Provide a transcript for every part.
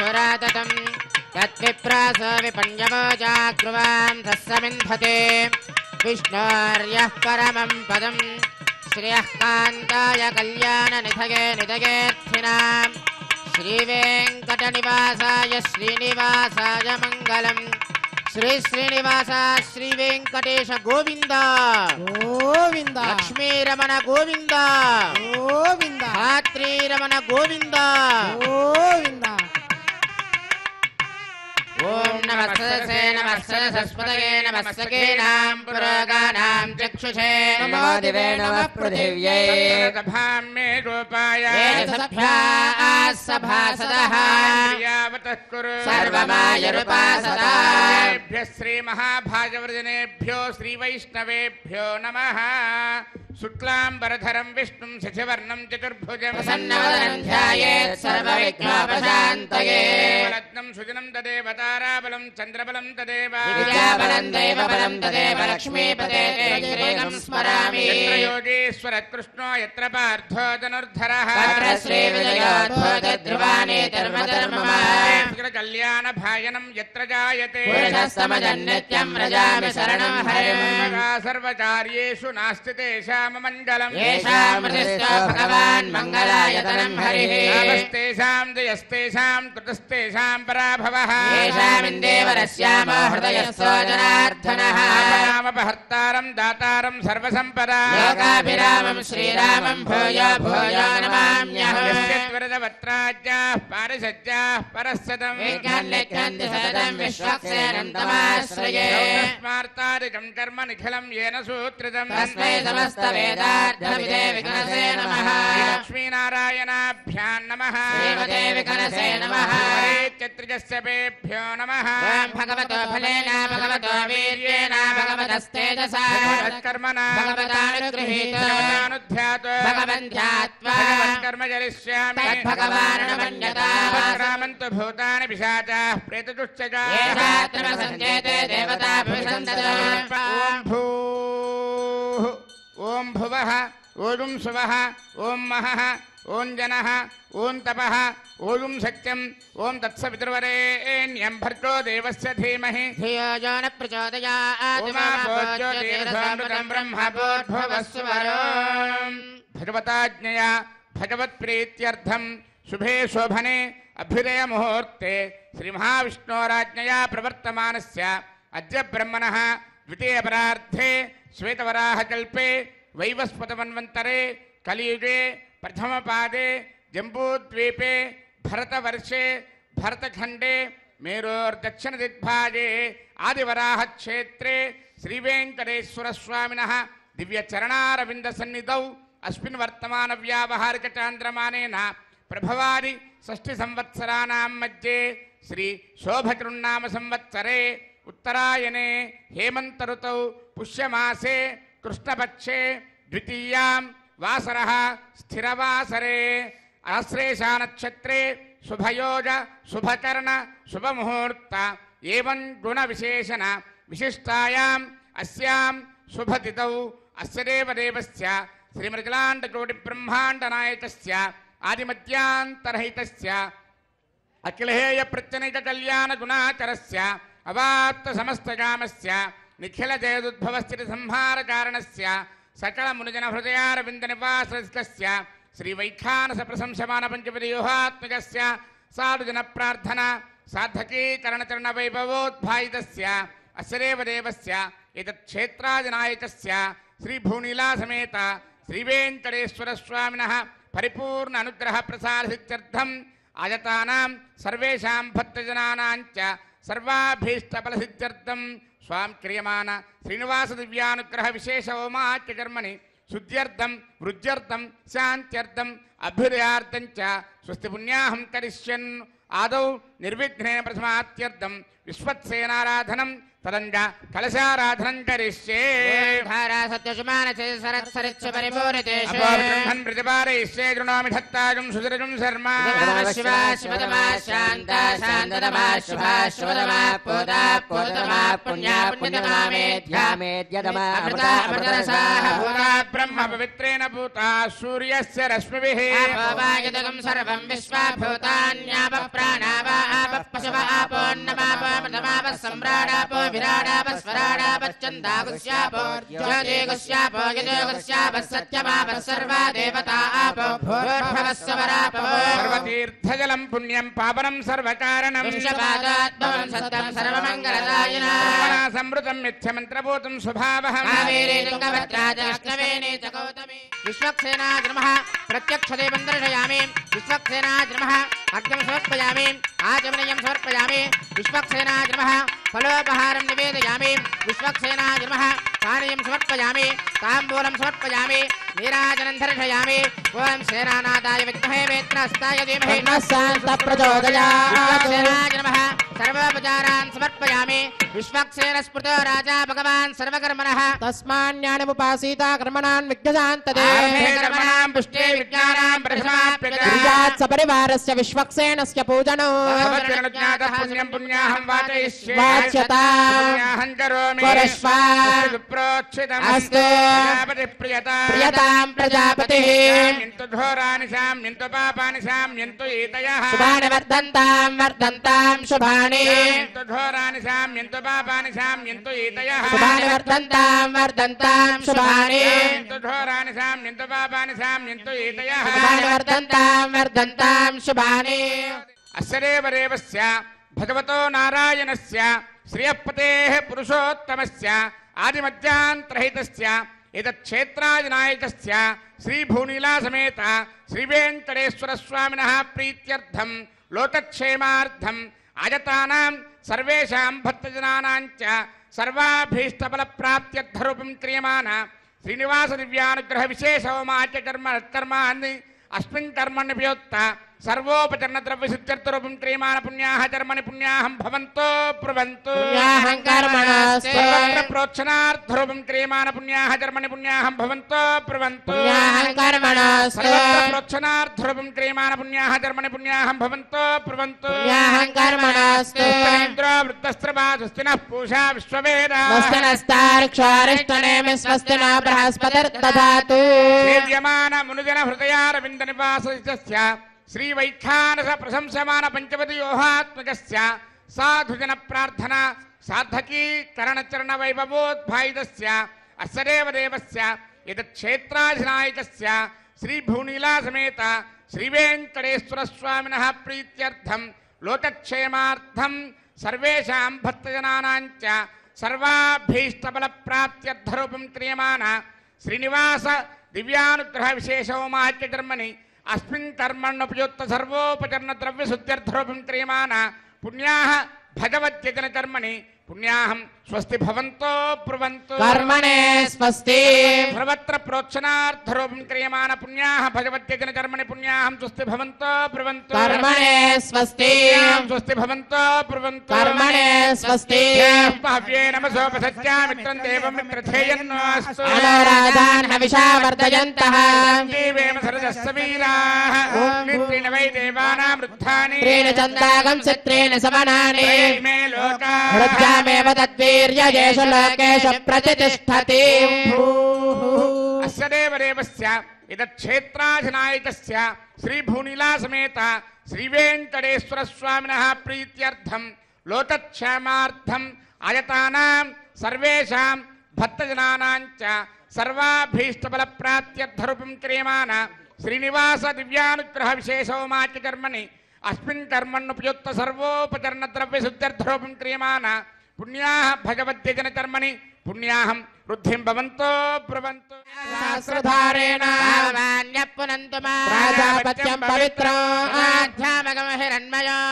सुराततं तद्विप्रास विपञ्जवोजाग्रुवां तस्समिन्धते विष्णोर्यः परमं पदं श्रियः कान्ताय कल्याणनिधये निधयेऽर्थिनां श्रीवेङ्कटनिवासाय श्रीनिवासाय मङ्गलम् श्री श्रीनिवास श्री वेंकटेश गोविंद गोविंद लक्ष्मी रमण गोविंद गोविंद धात्री रमण गोविंद गोविंद ओम नमस्ते सरस्वतये नमस्सकेनां पुरोगानां चक्षुषे नमो दिवे नमः पृथिव्यै सभां मे गोपाय सभासदः यावतः कुरु सर्वमायुरुपासदाभ्यः श्रीमहाभागवतजनेभ्यो श्रीवैष्णवेभ्यो नमः शुक्लाम्बरधरं विष्णुं शशिवर्णं चतुर्भुजं प्रसन्नवदनं ध्यायेत् सर्वविघ्नोपशान्तये रत्नं सुजनं तदेव ताराबलं चन्द्रबलं तदेव विद्याबलं दैवबलं तदेव लक्ष्मीपते श्रीं स्मरामि यत्र योगेश्वर कृष्णो यत्र पार्थो धनुर्धरः तत्र श्रीविजयोद्भूतध्रुवाणि धर्मधर्ममा कल्याणभायनं यत्र जायते पुरुषस्तमजन्नित्यं व्रजामि शरणं हरिं सर्वकार्येषु नास्ति तेषां मङ्गलम् येषामृतिस्तो भगवान् मङ्गलायतनं हरिः नमस्तेषां जयस्तेषां कृतस्तेषां पराभवः येषामिन्देवरस्यामो हृदयस्थो जनार्दनः नामपहर्तारं दातारं सर्वसम्पदा लोकाभिरामं श्रीरामं भूयो भूयो नमाम्यहम् यस्यद्वरदवत्राज्याः पारिषज्याः परस्सदम् विज्ञान्यज्ञन्ति सततं विश्वक्सेनं तमाश्रये स्मार्तादिकं कर्म निखिलं येन सूत्रितं तस्मै समस्तवेदार्थविदे विकनसे नमः लक्ष्मीनारायणाभ्यां नमः श्रीमते विकनसे नमः चत्रिजस्यपेभ्यो नमः भगवतो फलेन भगवतो वीर्येण भगवतस्तेजसा कर्मणा भगवतानुगृहीतो भगवन् ध्यात्वा कर्म जरिष्यामि तद्भगवाननुमन्यता रामन्तु भूतानि पिशाचाः प्रेतदुश्चजा येषात्रमसञ्चेते देवता भविषन्ततो ॐ भूः ॐ भुवः ॐ सुवः ॐ महः ॐ जनः ॐ तपः ॐ सत्यम् ॐ तत्सवितुर्वरेण्यं भर्गो देवस्य धीमहि धियो यो न प्रचोदयात् ज्योतिरसामृतं ब्रह्मभूर्भुवस्सुवरो भगवताज्ञया भगवत्प्रीत्यर्थं शुभे शोभने अभ्युदय मुहूर्ते श्रीमहाविष्णोराज्ञया प्रवर्तमानस्य अद्य ब्रह्मणः द्वितीयपरार्धे श्वेतवराहकल्पे वैवस्वतमन्वन्तरे कलियुगे प्रथमपादे जम्बूद्वीपे भरतवर्षे भरतखण्डे मेरोर्दक्षिणदिग्भागे आदिवराहक्षेत्रे श्रीवेङ्कटेश्वरस्वामिनः दिव्यचरणारविन्दसन्निधौ अस्मिन् वर्तमानव्यावहारिकचान्द्रमानेन प्रभवादि षष्ठिसंवत्सराणां मध्ये श्री शोभकृन्नाम संवत्सरे उत्तरायणे हेमन्तऋतौ पुष्यमासे कृष्णपक्षे द्वितीयां वासरः स्थिरवासरे आश्लेषानक्षत्रे शुभयोग शुभकर्ण शुभमुहूर्त एवं गुणविशेषण विशिष्टायाम् अस्यां शुभतिथौ अस्य देवदेवस्य श्रीमृगलाण्डकोटिब्रह्माण्डनायकस्य आदिमध्यान्तरहितस्य अखिलहेयप्रत्यनिककल्याणगुणाकरस्य अवाप्तसमस्तकामस्य निखिलजयदुद्भवस्थितिसंहारकारणस्य सकलमुनिजनहृदयारविन्दनिवासस्य श्रीवैखानसप्रशंसमानपञ्चपदव्यूहात्मकस्य साधुजनप्रार्थना साधकीकरणचरणवैभवोद्भायितस्य अस्य देवदेवस्य एतत्क्षेत्रादिनायकस्य श्रीभूनीलासमेत श्रीवेङ्कटेश्वरस्वामिनः परिपूर्ण अनुग्रहप्रसादसिद्ध्यर्थम् आयतानां सर्वेषां भक्तजनानां च सर्वाभीष्टफलसिद्ध्यर्थं स्वां क्रियमाण श्रीनिवासदिव्यानुग्रह विशेष होमाख्यकर्मणि शुद्ध्यर्थं वृद्ध्यर्थं शान्त्यर्थम् अभ्युदयार्थं च स्वस्ति पुण्याहं करिष्यन् आदौ निर्विघ्नेन प्रथमात्यर्थं విశ్వక్సేనారాధనం తదంజ కలశారాధనం కరిష్యే ధారా సత్యశుమానసే సరత్సరిత్సు పరిపూరితేషు అపో బ్రహ్మన్ ప్రతిపాదయిష్యే గృణామి ధత్తాజం సుదరజం శర్మ శివా శివతమా శాంత శాంతతమా శుభా శుభతమా పూతా పూతమా పుణ్యా పుణ్యతమా మేధ్యా మేధ్యతమా అమృతా అమృతరసాః పూతా బ్రహ్మ పవిత్రేణ పూతా సూర్యస్య రశ్మిభిః ఆపోవాయతకం సర్వం విశ్వాభూతాన్యాప ప్రాణావా ఆపః పశవ ఆపోన్నమాపమృతమాప సమ్రాడాపో విరాడాప స్వరాడాప ఛందాగుస్యాపో జ్యోతిగుస్యాపో యజోగుస్యాప సత్యమాప సర్వా దేవతా ఆపో భూర్భవస్వరాపో సర్వతీర్థజలం పుణ్యం పావనం సర్వకారణం విశ్వపాదాత్మం సత్యం సర్వమంగళదాయినా బ్రహ్మణా సంవృతం మిథ్యమంత్రభూతం స్వభావః కావేరీ తుంగభద్రాజ అష్టవేణీ చ గౌతమి విశ్వక్సేనాయ నమః ప్రత్యక్షదేవం దర్శయామి విశ్వక్సేనాయ నమః అర్ఘ్యం సమర్పయామి ఆచమనీయం సమర్పయామి విశ్వక్సేనాయ నమః ఫలోపహారం నివేదయామి విశ్వక్సేనాయ నమః పానీయం సమర్పయామి తాంబూలం సమర్పయామి నీరాజనం దర్శయామి ఓం సేనానాథాయ విద్మహే వేత్రహస్తాయ ధీమహి శాంత ప్రచోదయాత్ విశ్వక్సేనాయ నమః సర్వోపచారాన్ సమర్పయామి విశ్వక్సేన స్మృతో రాజా భగవాన్ సర్వకర్మణః తస్మాన్యానముపాసీత కర్మణాన్ విఘ్నశాంతదే కర్మణాం పుష్టే విజ్ఞానాం ప్రథమాప్యత క్రియాత్ సపరివారస్య విశ్వక్సేనస్య పూజనో భగవద్గణజ్ఞాతః పుణ్యం పుణ్యాహం వాచయిష్యే వాచ్యతా పుణ్యాహం కరోమి కురుష్వ విప్రోక్షితం అస్తు ప్రజాపతి ప్రియతా ప్రియతాం ప్రజాపతిః శామ్యంతు ఘోరాని శామ్యంతు పాపాని శామ్యంతు ఈతయః శుభాని వర్ధంతాం శుభాని శామ్యంతు ఘోరాని శామ్యంతు పాపాని శామ్యంతు ఈతయః శుభాని వర్ధంతాం శుభాని శామ్యంతు ఘోరాని శామ్యంతు పాపాని శామ్యంతు ఈతయః శుభాని వర్ధంతాం శుభాని అస్యదేవ దేవస్య భగవతో నారాయణస్య శ్రియపతేః పురుషోత్తమస్య ఆదిమధ్యాంతరహితస్య ఏతచ్ఛేత్రాదినాయకస్య శ్రీభూనీలాసమేత శ్రీవేంకటేశ్వర స్వామినః ప్రీత్యర్థం లోకక్షేమార్థం ఆజతానాం సర్వేషాం భక్తజనానాం చ సర్వాభీష్టఫలప్రాప్త్యర్థరూపం క్రియమాణ శ్రీనివాస దివ్యానుగ్రహ విశేషోమాచ కర్మాన్ని అస్మిన్ కర్మణ్యప్యోక్త సర్వోపచరణ ద్రవ్య సిద్ధ్యర్థరూపం క్రియమాణ పుణ్యాః కర్మణి పుణ్యాహం భవంతో బ్రువంతు పుణ్యాహం కర్మణాస్తు సర్వత్ర ప్రోక్షణార్థరూపం క్రియమాణ పుణ్యాః కర్మణి పుణ్యాహం భవంతో బ్రువంతు పుణ్యాహం కర్మణాస్తు సర్వత్ర ప్రోక్షణార్థరూపం క్రియమాణ పుణ్యాః కర్మణి పుణ్యాహం భవంతో బ్రువంతు పుణ్యాహం కర్మణాస్తు ఇంద్రో వృత్తస్త్రవా స్వస్తినః పూషా విశ్వవేదాః స్వస్తినస్తార్క్షారిష్టనేమి స్వస్తిన బృహస్పతిర్దధాతు సేవ్యమాన మునిజన హృదయారవింద నివాసస్య శ్రీ వైఖానస ప్రశంసమాన పంచవతియోహాత్మకస్య సాధుజన ప్రార్థన సాధకీకరణ చరణ వైభవోద్భాయితస్య అస్యదేవ దేవస్య యతక్షేత్రాధినాయకస్య శ్రీ భూనీలాసమేత శ్రీ వెంకటేశ్వర స్వామినః ప్రీత్యర్థం లోకక్షేమార్థం సర్వేషాం భక్తజనానాం చ సర్వాభీష్టఫలప్రాప్త్యర్థరూపం క్రియమాణ శ్రీనివాస దివ్యానుగ్రహ విశేషోమాచ్య కర్మణి అస్మిన్ కర్మణ్యుపయుక్త సర్వోపచరణ ద్రవ్య శుద్ధ్యర్థరూపం క్రియమాణ పుణ్యాః భగవద్యజన కర్మణి పుణ్యాహం స్వస్తి భవంతో బ్రువంతు కర్మణే స్వస్తి సర్వత్ర ప్రోక్షణార్థరూపం క్రియమాణ పుణ్యాః భగవద్యజన కర్మణి పుణ్యాహం స్వస్తి భవంతో బ్రువంతు కర్మణే స్వస్తి స్వస్తి భవంతో బ్రువంతు కర్మణే స్వస్తి హవ్యే నమసోపసత్యామిత్రం దేవం మిత్రథేయన్నోస్తు అనోరాధాన్ హవిషా వర్ధయంతః దేవేమ సరదస్స వీరాః నిత్రేణ వై దేవానాం వృద్ధాని త్రీణ చందాగం చిత్రేణ సమనాని మే లోకా వృద్ధామేవ తద్వీర్యయేషు లోకేషు ప్రతిష్టతి అస్య దేవదేవస్య ఇదక్షేత్రాధినాయకస్య శ్రీభూనీలాసమేత శ్రీవేంకటేశ్వర స్వామినః ప్రీత్యర్థం లోకక్షేమార్థం ఆయతానాం సర్వేషాం భక్తజనానాం చ సర్వాభీష్టఫలప్రాప్త్యర్థరూపం క్రియమాణ శ్రీనివాస దివ్యానుగ్రహ విశేషోమాచ్య కర్మణి అస్మిన్ కర్మణ్యుపయుక్త సర్వోపచరణ ద్రవ్య శుద్ధ్యర్థరూపం క్రియమాణ పుణ్యాః భగవద్యజన కర్మణి పుణ్యాహం వృద్ధిం భవంతో బ్రువంతు సహస్రధారేణ ప్రాజాపత్యం పవిత్రం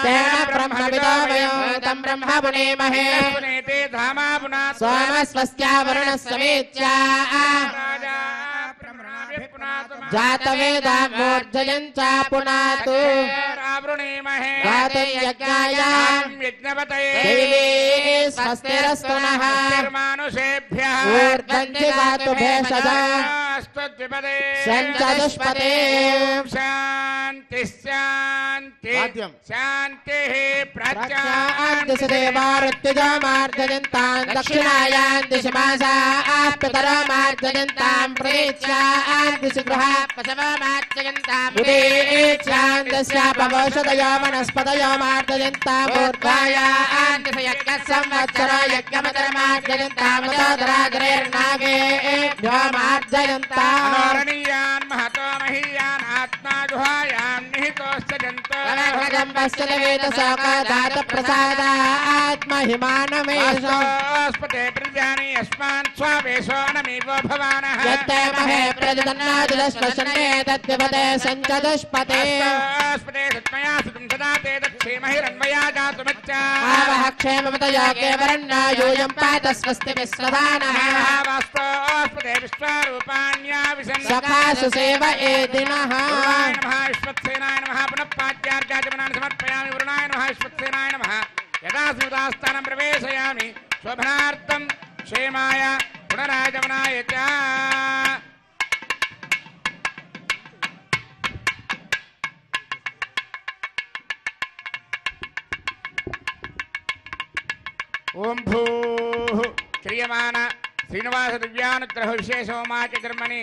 తేన బ్రహ్మవిదోమయో తం బ్రహ్మ పునేమహే పునేతే ధామా పునాత్ సోమస్వస్యా వరుణస్సమేత్యా రాజా బ్రహ్మణాభిః పునాతు జాతవేదా మూర్ధయం చ పునాతు वृणीमहे गातुं यज्ञाय यज्ञपतये देवी स्वस्तिरस्तु नः मानुषेभ्यः ऊर्ध्वन्ति गातु भेषजा स्तुतिपदे सञ्चतुष्पदे शान्ति शान्ति शान्तिः प्रज्ञान्ति देवारुत्तिजमार्जयन्तां दक्षिणायां दिशमासाः पितरमार्जयन्तां प्रेत्यां दिशगृहा पशवमार्जयन्तां विवेक्ष्यां दस्यापवोषधयो वनस्पतयो मार्जयन्तां ऊर्ध्वायां संवत्सरो यज्ञमतरमार्जयन्तां तोदरादरेर्नागेभ्यो मार्जयन्ताम् अनोरणीयान् महतो महीयान् आत्मा गुहायां निहितोऽस्य जन्तोस्पते प्रजानि अस्मान् स्वावेशो नमीवो भवानः यत्ते महे प्रजदन्नादिलश्वसन्ने तद्विपदे सञ्चदुष्पते स्पते सत्मया सुतं सदा ते दक्षेमहिरन्वया जातुमच्चा आवः क्षेमपतयो केवरन्ना यूयं पात स्वस्ति विश्वदानः वास्तोस्पते विश्वारूपाण्या विशन् सखासु सेव एदिनः नमः विश्वत्सेनाय नमः पुनः पाद्यार्घ्याचमनानि समर्पयामि वरुणाय नमः विश्वत्सेनाय नमः यदा स्मृतास्थानं प्रवेशयामि शोभनार्थं क्षेमाय पुनरागमनाय च ओम भूः क्रियमाण श्रीनिवास दिव्यानुग्रह विशेष होमाच कर्मणि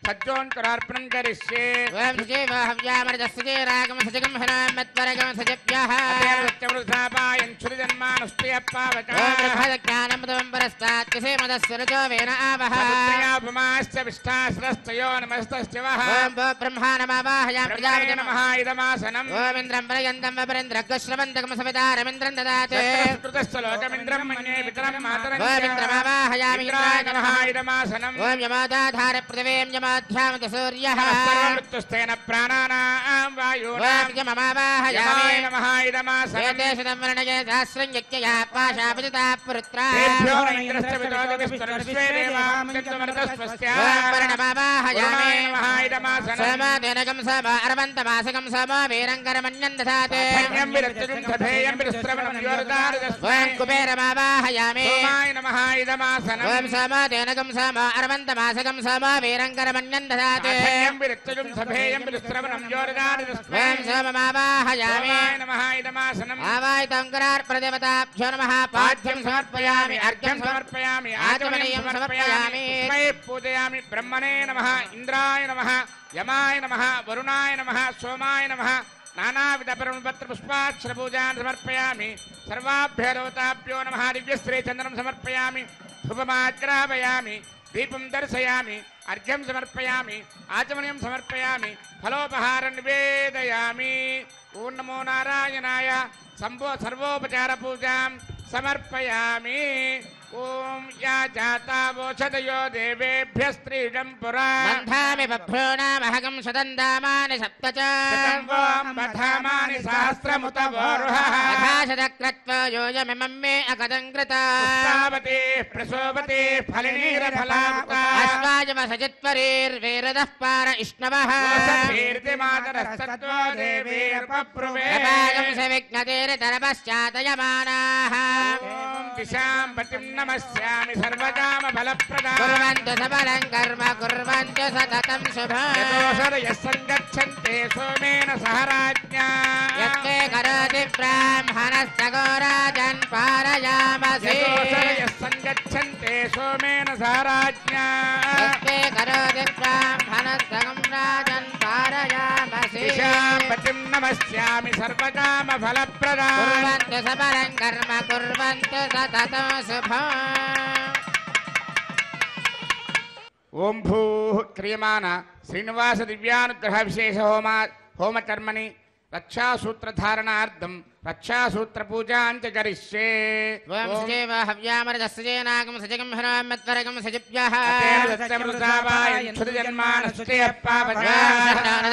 सज्जोन्तरार्पणं करिष्ये वयं सुजेव हव्यामृतस्य रागम सजगम हनामत्वरगम सजप्यः सत्यमृतापायं क्षुरिजन्मानुष्ठियप्पावचः ब्रह्मज्ञानमृतं परस्तात् कसे मदस्य रजो वेन आवः पुत्र्यापमाश्च विष्टाश्रस्तयो नमस्तश्च वः ओम ब्रह्मा नमावाहयामि प्रजापते नमः इदमासनम् ओम इंद्रं प्रयन्तं वपरेन्द्रग्श्रवन्तकं सवितारमिन्द्रं ददाते कृतश्च लोकमिन्द्रं मन्ये पितरं मातरं ओम इंद्रमावाहयामि इंद्राय नमः इदमासनम् ओम यमादाधार पृथिवीं यमाध्यामत सूर्यः सर्वमृत्युस्तेन प्राणानां वायुनां ओम यममावाहयामि नमः इदमासनम् एतेषु वर्णये सहस्रं यज्ञया पाशापतिता पुत्रा तेभ्यो न इन्द्रस्य वितोदिविस्तरविश्वे देवामृतस्वस्य ओम वर्णमावाहयामि नमः इदमासनम् समादेनकं समा अरवन्तमासकं समा वीरङ्करमण्यं दधाते धन्यं विरक्तजुं तथेयं विरस्त्रवणं योरदारदस्मै ओम कुबेरमावाहयामि सोमाय नमः इदमासनम् ओम समादेनकं समा अरवन्तमासकं समा वीरङ्करमण्यं दधाते धन्यं विरक्तजुं तथेयं विरस्त्रवणं योरदारदस्मै ओम सोममावाहयामि सोमाय नमः इदमासनम् आवाहितं करार्प्रदेवताभ्यो नमः पाद्यं समर्पयामि अर्घ्यं समर्पयामि आचमनीयं समर्पयामि तस्मै पूजयामि ब्रह्मणे नमः इंद्राय नमः यमाय नमः वरुणाय नमः सोमाय नमः नानाविध परमपत्र पुष्पाक्षरपूजान् समर्पयामि सर्वाभ्यो देवताभ्यो नमः दिव्यश्री चन्द्रं समर्पयामि धूपमाग्रापयामि दीपं दर्शयामि अर्घ्यं समर्पयामि आचमनीयं समर्पयामि फलोपहारं निवेदयामि ओं नमो नारायणाय सर्वोपचार पूजां समर्पयामि ओम या जाता वोषधयो देवेभ्य स्त्रीजं पुरा बन्धामि बभ्रो नामहकं सदन्दामानि सप्त च बधामानि सहस्रमुत वोरुहः अथाशतक्रत्वा योजमिमं मे अकदं कृता पुष्पावती प्रसोवती फलिनीरफलावता अस्वाजमसजित्वरीर्वेरदः पार इष्णवः कीर्तिमातरस्तत्त्वो देवीर्पप्रुवे अपागं सविघ्नतेरतरपश्चातयमानाः दिशां पतिं नमस्यामि सर्वकामफलप्रदां कुर्वन्तु सबलं कर्म कुर्वन्तु सततं शुभम् यतोषरयः सङ्गच्छन्ते सोमेन सह राज्ञा यत्ते करोति ब्राह्मणस्तगोराजन् पारयामसि यतोषरयः सङ्गच्छन्ते सोमेन सह राज्ञा यत्ते करोति ब्राह्मणस्तगं राजन् पारयामसि दिशां पतिं नमस्यामि सर्वकामफलप्रदां कुर्वन्तु सबलं कर्म कुर्वन्तु सततं शुभम् ओम भूः क्रियमाण श्रीनिवास दिव्यानुग्रह विशेष होमकर्मणि रक्षासूत्रधारणार्थं रक्षासूत्रपूजाञ्च करिष्ये ఓం సజేవ హవ్యామరజస్సజేనాగం సజగం హరామత్వరగం సజప్యః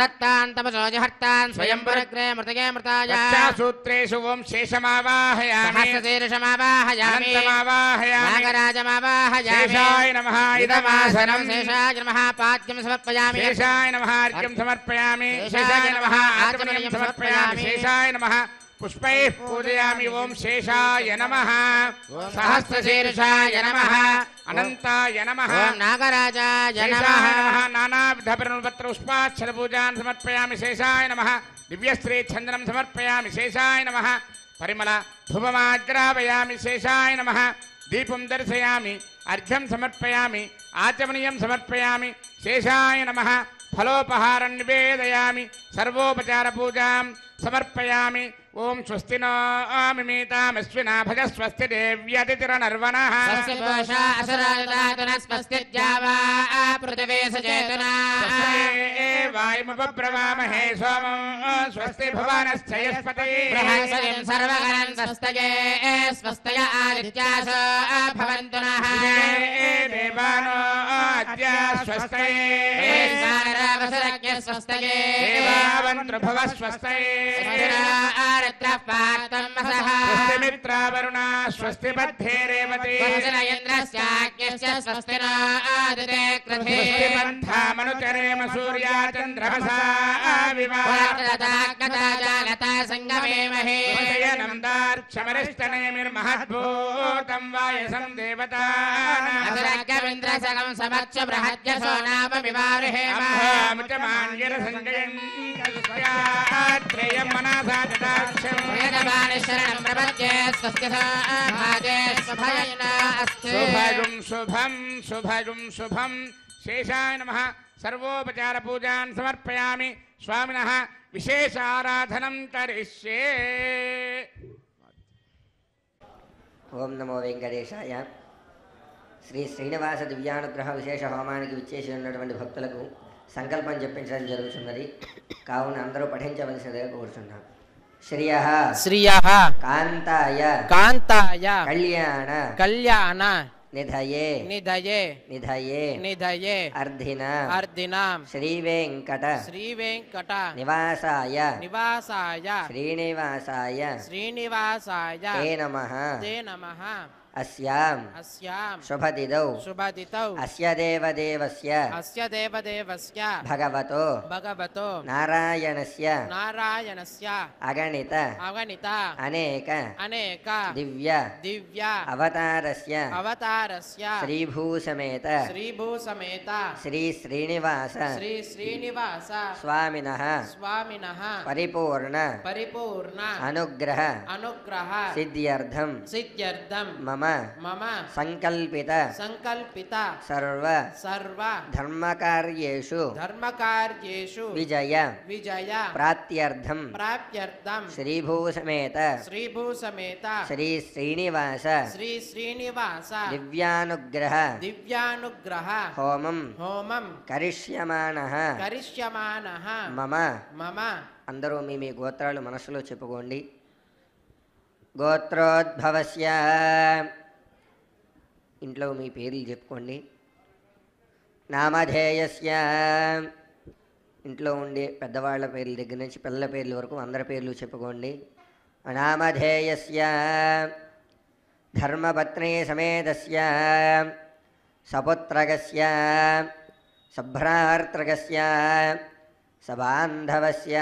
దత్తాంతపసోజహర్తాన్ స్వయంవరగ్రే మృతగే మృతాయ రక్షాసూత్రేషు ఓం శేషమావాహయామి సహస్రశీర్షమావాహయామి సహస్రమావాహయామి నాగరాజమావాహయామి శేషాయ నమః ఇదమాసనం శేషాయ నమః పాద్యం సమర్పయామి శేషాయ నమః అర్ఘ్యం సమర్పయామి శేషాయ నమః ఆచమనీయం సమర్పయామి శేషాయ నమః పుష్పైః పూజయామి ఓం శేషాయ నమః సహస్రశీర్షాయ నమః అనంతాయ నమః ఓం నాగరాజాయ శేషాయ నమః నమః నానావిధ పరిమళపత్ర పుష్పాక్షర పూజాన్ సమర్పయామి శేషాయ నమః దివ్యశ్రీ చందనం సమర్పయామి శేషాయ నమః పరిమళ ధూపమాగ్రాపయామి శేషాయ నమః దీపం దర్శయామి అర్ఘ్యం సమర్పయామి ఆచమనీయం సమర్పయామి శేషాయ నమః ఫలోపహారం నివేదయామి సర్వోపచార పూజాం సమర్పయామి ఓం స్వస్తి నో మిమీతామశ్వినా భగ స్వస్తి దేవ్యతిరనర్వణః స్వస్తి పూషా అసురాజాతన స్వస్తి ద్యావా పృథివీ సచేతనా వాయుముపబ్రవామహే సోమం స్వస్తి భువనశ్చయస్పతి బృహస్పతిం సర్వగణం స్వస్తయే స్వస్తయ ఆదిత్యాసో భవంతు నః దేవానో అద్య స్వస్తయే స్వస్తిరావసరజ్ఞ స్వస్తయే దేవావంతృభువ స్వస్తయే ఆరుద్రః పార్థం వసః స్వస్తి మిత్రావరుణ స్వస్తి బద్ధే రేవతి స్వస్తిన ఇంద్రస్యాజ్ఞస్య స్వస్తిన ఆదితే కృధే స్వస్తి పంథామనుచరేమ సూర్యా చంద్రమసా జాగతా సంగమేమహే వివాహయనం దార్క్షమరిష్టనేమిర్మహద్భూతం వాయసం దేవతానాం అసురగ్రవింద్రసగం సమక్ష బృహద్యసో నామ వివారుహేమ అంభాముచమాన్యర సంజయం త్రేయం మనసా జటాక్షం వేదవాణి శరణం ప్రపద్యే స్వస్తి సామాజే స్వభయన అస్తు శుభగుం శుభం శుభగుం శుభం శేషాయ నమః సర్వోపచార పూజాన్ సమర్పయామి స్వామినః విశేష ఆరాధనం కరిష్యే ఓం నమో వెంకటేశాయ. శ్రీ శ్రీనివాస దివ్యానుగ్రహ విశేష హోమానికి విచ్చేసి ఉన్నటువంటి భక్తులకు సంకల్పం చెప్పించడం జరుగుతున్నది. కావున అందరూ పఠించవలసినదిగా కోరుచున్నాం. శ్రియః శ్రియః కాంతాయ కాంతాయ కళ్యాణ కళ్యాణ నిధయే నిధయే నిధయే నిధయే అర్ధిన అర్దినాం శ్రీవేంకట శ్రీవేంకట నివాసాయ నివాసాయ శ్రీనివాసాయ శ్రీనివాసాయ తే నమః తే నమః అస్యాం అస్యాం శుభదిదౌ శుభదితౌ అస్య దేవదేవస్య అస్య దేవదేవస్య భగవతో భగవతో నారాయణస్య నారాయణస్య అగణిత అవనిత అనేక అనేక దివ్య దివ్య అవతారస్య అవతారస్య శ్రీభూసమేత శ్రీభూసమేత శ్రీ శ్రీనివాస శ్రీ శ్రీనివాస స్వామినః స్వామినః పరిపూర్ణ పరిపూర్ణ అనుగ్రహ అనుగ్రహ సిద్ధ్యర్థం సిద్ధ్యర్థం మమ మమ సంకల్పిత సంకల్పిత సర్వ సర్వ ధర్మకార్యేషు ధర్మకార్యేషు విజయ విజయ ప్రాప్త్యర్థం ప్రాప్త్యర్థం శ్రీభూసమేత శ్రీభూసమేత శ్రీ శ్రీనివాస శ్రీ శ్రీనివాస దివ్యానుగ్రహ దివ్యానుగ్రహ హోమం హోమం కరిష్యమాణః కరిష్యమానః మమ మమ అందరూ మీ మీ గోత్రాలు మనసులో చెప్పుకోండి. గోత్రోద్భవస్య ఇంట్లో మీ పేర్లు చెప్పుకోండి. నామధేయస్య ఇంట్లో ఉండే పెద్దవాళ్ళ పేర్ల దగ్గర నుంచి పిల్లల పేర్ల వరకు అందరి పేర్లు చెప్పుకోండి. నామధేయస్య ధర్మపత్ని సమేతస్య సపుత్రగస్య సభ్రార్తృగస్య సబాంధవస్య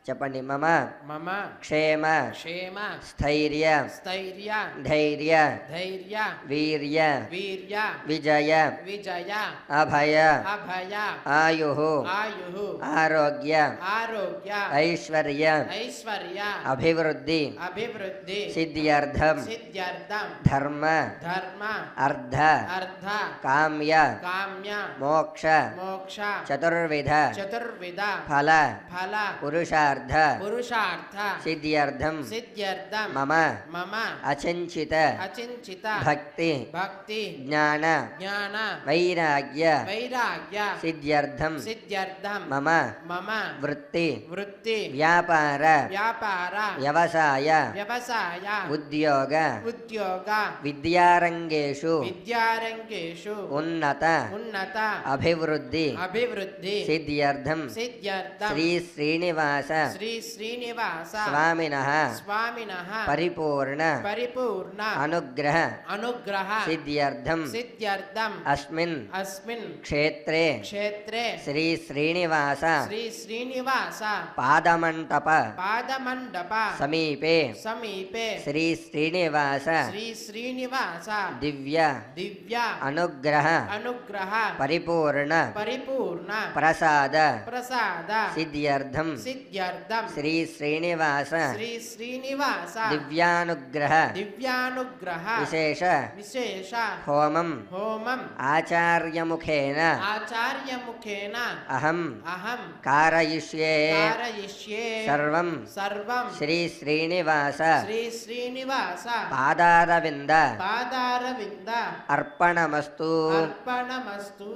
చెప్పండి. మమ మమ క్షేమ క్షేమ స్థైర్య స్థైర్య ధైర్య ధైర్య వీర్య వీర్య విజయ విజయ అభయ అభయ ఆయు ఆయు ఆరోగ్య ఆరోగ్య ఐశ్వర్య ఐశ్వర్య అభివృద్ధి అభివృద్ధి సిద్ధ్యర్థం సిద్ధ్యర్థం ధర్మ ధర్మ అర్థ అర్థ కామ్య కామ్య మోక్ష మోక్ష చతుర్విధ చతుర్విధ ఫల ఫల పురుషార్థ పురుషార్థ పురుషార్థ సిద్ధ్యర్థం సిద్ధ్యర్థం మమ మమ అచంచిత అచించిత భక్తి భక్తి జ్ఞాన జ్ఞాన వైరాగ్య వైరాగ్య సిద్ధ్యర్థం సిద్ధ్యర్థం మమ మమ వృత్తి వృత్తి వ్యాపార వ్యాపార వ్యవసాయ వ్యవసాయ ఉద్యోగ ఉద్యోగ విద్యారంగేషు విద్యారంగేషు ఉన్నత ఉన్నత అభివృద్ధి అభివృద్ధి సిద్ధ్యర్థం సిద్ధ్యర్థం శ్రీ శ్రీనివాస శ్రీ శ్రీనివాస స్వామినః స్వామినః పరిపూర్ణ పరిపూర్ణ అనుగ్రహ అనుగ్రహ సిద్ధ్యర్థం సిద్ధ్యర్థం అస్మిన్ అస్మిన్ క్షేత్రే క్షేత్రే శ్రీ శ్రీనివాస శ్రీ శ్రీనివాస పాదమంటప పాదమండప సమీపే సమీపే శ్రీ శ్రీనివాస శ్రీ శ్రీనివాస దివ్య దివ్య అనుగ్రహ అనుగ్రహ పరిపూర్ణ పరిపూర్ణ ప్రసాద ప్రసాద సిద్ధ్యర్థం సిద్ధ్యర్థం శ్రీ శ్రీనివాస శ్రీ శ్రీనివాస దివ్యానుగ్రహ దివ్యానుగ్రహ విశేష విశేష హోమం హోమం ఆచార్యముఖేన ఆచార్యముఖేన అహం అహం కారయిష్యే కారయిష్యే సర్వం సర్వం శ్రీ శ్రీనివాస శ్రీ శ్రీనివాస పాదారవింద పాదారవింద అర్పణమస్తు అర్పణమస్తు.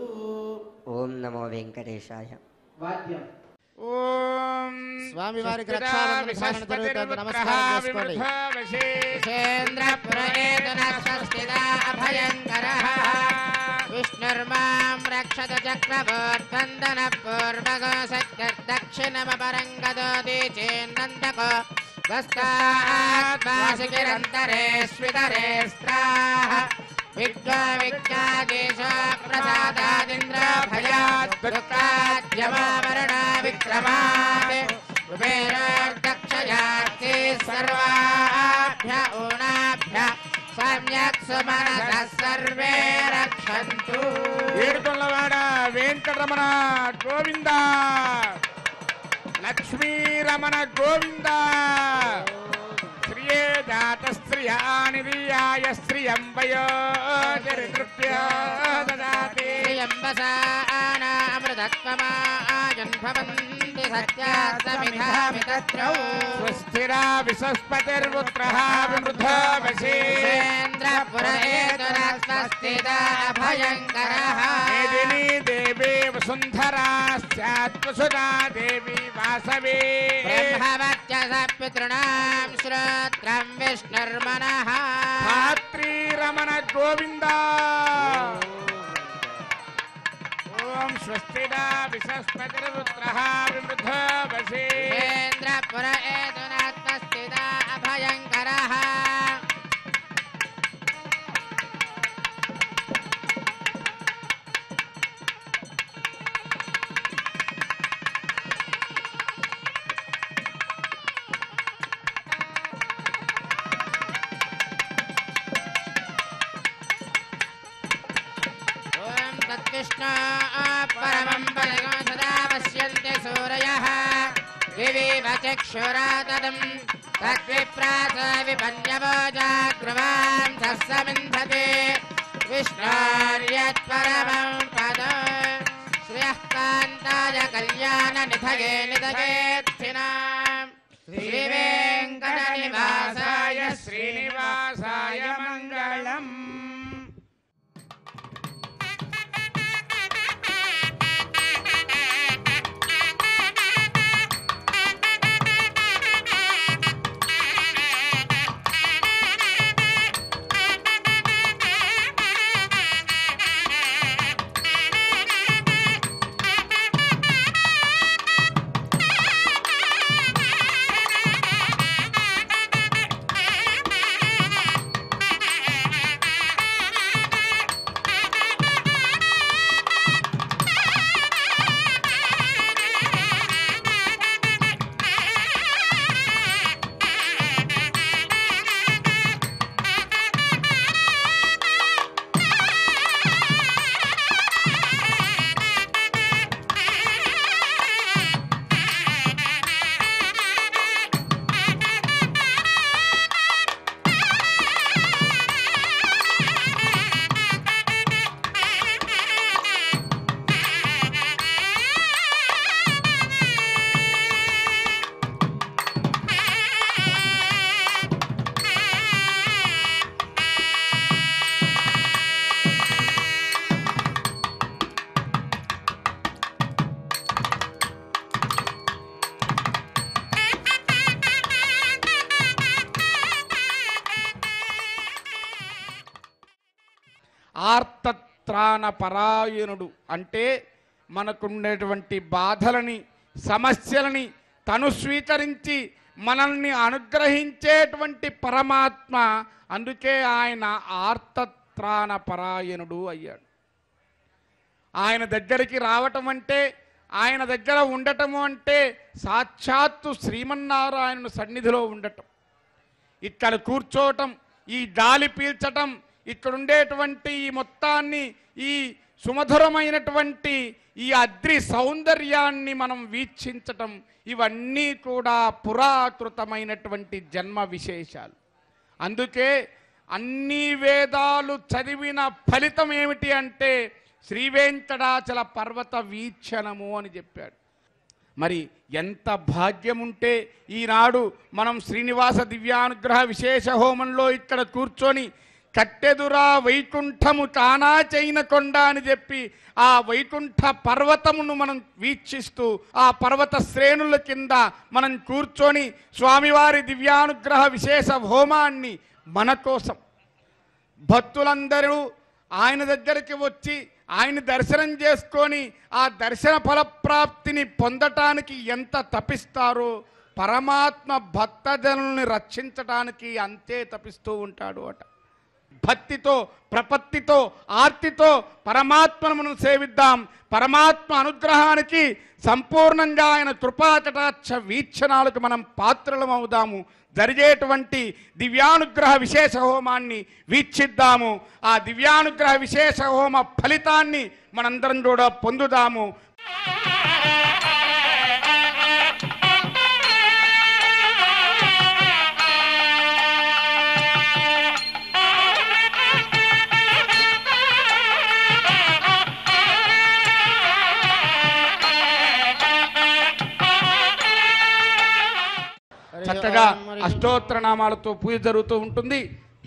ఓం నమో వెంకటేశాయ. వాద్యం. ఓం స్వామివారికి రక్షాబంధన ధారణ జరుగుతోంది. నమస్కారం చేసుకోండి. విషేంద్రపురేతనస్వస్తిదా అభయంకరః విష్ణుర్మాం రక్షత చక్రవర్తందన పూర్వగో సత్యదక్షిణమపరంగదోది చేన్నందకో గస్తాత్వాసికిరంతరే స్వితరే స్త్రాః విజ్ఞాదేశ ప్రసాదాదింద్ర భయాత్ దుఃఖాద్యమామరణ విక్రమాత్ కుబేరోర్దక్షయార్తి సర్వాభ్య ఊనాభ్య సమ్యక్ సుమనసః సర్వే రక్షन्तు. ఏడుకొండలవాడ వెంకటరమణ గోవింద, లక్ష్మీరమణ గోవింద. శ్రియే జాత శ్రియానిర్యాయ శ్రియం వయోజరికృత్య దదాతి. శ్రియంబసానామృతత్వమాజన్భవంతి సత్యాస్తమిధామితత్రౌ. స్వస్తిరా విశస్పతిర్పుత్రః విమృధో వశే. విషేంద్రపురేతనస్వస్తిదా అభయంకరః మేదినీ దేవీ వసుంధరా స్యాత్వసుధా దేవీ వాసవే. బ్రహ్మవత్యస పితॄణాం శ్రోత్రం విష్ణుర్మనః. ధాత్రీరమణ గోవింద. ఓం స్వస్తిదా విశస్పతిర్పుత్రః విమృధో వశే. విషేంద్రపురేతనస్వస్తిదా అభయంకరః तद्विष्णो परमं पदगो सदा पश्यन्ति सूरयः दिवीव चक्षुरातदं तद्विप्रास विपन्यवो जाग्रवां सस्समिन्धते विष्णोर्यत्परमं पदं श्रियः कान्ताय कल्याणनिधये निधयेत्थिनाम् श्रीवेङ्कटनिवासाय శ్రీనివాసాయ మంగళం. ఆర్తత్రాణ పరాయణుడు అంటే మనకుండేటువంటి బాధలని సమస్యలని తను స్వీకరించి మనల్ని అనుగ్రహించేటువంటి పరమాత్మ. అందుకే ఆయన ఆర్తత్రాణ పరాయణుడు అయ్యాడు. ఆయన దగ్గరికి రావటం అంటే, ఆయన దగ్గర ఉండటము అంటే సాక్షాత్తు శ్రీమన్నారాయణుని సన్నిధిలో ఉండటం, ఇక్కడ కూర్చోవటం, ఈ గాలి పీల్చటం, ఇక్కడ ఉండేటువంటి ఈ మొత్తాన్ని, ఈ సుమధురమైనటువంటి ఈ అద్రి సౌందర్యాన్ని మనం వీక్షించటం, ఇవన్నీ కూడా పురాకృతమైనటువంటి జన్మ విశేషాలు. అందుకే అన్ని వేదాలు చదివిన ఫలితం ఏమిటి అంటే శ్రీవేంకటాచల పర్వత వీక్షణము అని చెప్పాడు. మరి ఎంత భాగ్యం ఉంటే ఈనాడు మనం శ్రీనివాస దివ్యానుగ్రహ విశేష హోమంలో ఇక్కడ కూర్చొని కట్టెదురా వైకుంఠము తానా చైన కొండ అని చెప్పి ఆ వైకుంఠ పర్వతమును మనం వీక్షిస్తూ ఆ పర్వత శ్రేణుల కింద మనం కూర్చొని స్వామివారి దివ్యానుగ్రహ విశేష హోమాన్ని మన కోసం భక్తులందరూ ఆయన దగ్గరికి వచ్చి ఆయన దర్శనం చేసుకొని ఆ దర్శన ఫలప్రాప్తిని పొందటానికి ఎంత తపిస్తారో పరమాత్మ భక్తజనుల్ని రక్షించటానికి అంతే తపిస్తూ ఉంటాడు అట. భక్తితో, ప్రపత్తితో, ఆర్తితో పరమాత్మను మనం సేవిద్దాం. పరమాత్మ అనుగ్రహానికి సంపూర్ణంగా ఆయన కృపాకటాక్ష వీక్షణాలకు మనం పాత్రలం అవుదాము. జరిగేటువంటి దివ్యానుగ్రహ విశేష హోమాన్ని వీక్షిద్దాము. ఆ దివ్యానుగ్రహ విశేష హోమ ఫలితాన్ని మనందరం కూడా పొందుదాము. చక్కగా అష్టోత్తర నామాలతో పూజ జరుగుతూ ఉంటుంది.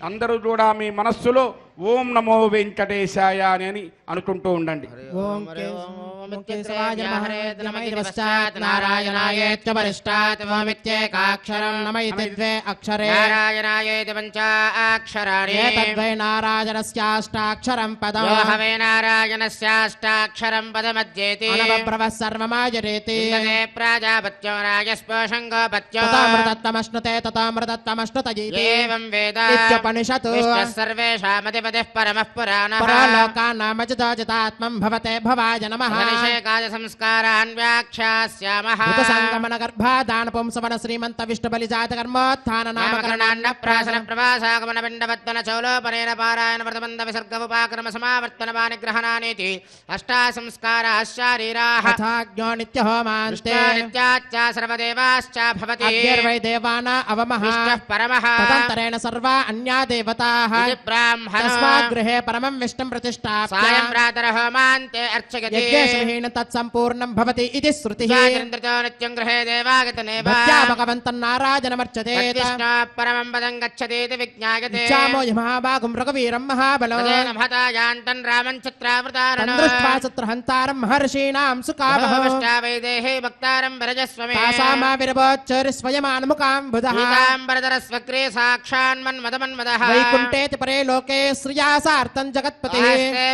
అందరూ కూడా మీ మనస్సులో ఓం నమో వెంకటేశాయ అని అనుకుంటూ ఉండండి. ఓం నారాయణాయేత్య వరిష్టాత్ ఓమిత్యేకాక్షరం నమైతి ద్వే అక్షరే నారాయణాయేతి పంచాక్షరాణి ఏతద్వై నారాయణస్యాష్టాక్షరం పదం యో హవే నారాయణస్యాష్టాక్షరం పదమధ్యేతి అనవబ్రవః సర్వమాజరేతి తదే ప్రాజాపత్యో రాజస్పోషం గోపత్యో తతామృతత్వమశ్నుతే తతామృతత్వమశ్నుతజీతి ఏవం వేద ఇత్యుపనిషత్ సర్వేషామధిపతిః పరమః పురాణః పరలోకానామజితాజితాత్మం భవతే భవాయ నమః. అభిషేకాయ సంస్కారాన్ వ్యాఖ్యాస్యామః. ఋతుసంగమన గర్భాదాన పుంసవన శ్రీమంత విష్ణు బలి జాత కర్మోత్థాన నామకరణాన్న ప్రాసన ప్రవాసాగమన పిండవత్తన చౌలోపనేన పారాయణ వ్రతబంధ విసర్గ ఉపాక్రమ సమావర్తన పానిగ్రహణానేతి అష్టా సంస్కారాః శారీరాః తథాజ్ఞో నిత్య హోమాంతే నిత్యాచ్చ సర్వదేవాశ్చ భవతి అగ్నిర్వై దేవానా అవమః విష్ణుః పరమః తదంతరేణ సర్వా అన్యా దేవతాః బ్రాహ్మణో తస్మాత్ గృహే పరమం విష్ణుం ప్రతిష్ఠాప్య సాయం ప్రాతర హోమాంతే అర్చయతి యజ్ఞేన తత్సంపూర్ణం భవతి ఇతి శ్రుతిః ఇంద్రతో నిత్యం గృహే దేవాగతనేవ భక్త్యా భగవంతం నారాయణమర్చతే కృష్ణ పరమం పదం గచ్చతేతి విజ్ఞాయతే చామో మహాభాగం రఘువీరం మహాబలో నమఃతాయాంతం రామం చిత్రావృతారణో దృష్ట్వా చిత్రహంతారం మహర్షీణాం సుకామః వైదేహే భక్తారం వరజస్వమే తాసామా విరభోచ్చరి స్వయమాన్ముఖాం బుధః పీతాంబరధర స్వగ్రే సాక్షాన్మన్మదమన్మదః వైకుంఠేతి పరే లోకే శ్రియాసార్థం జగత్పతిః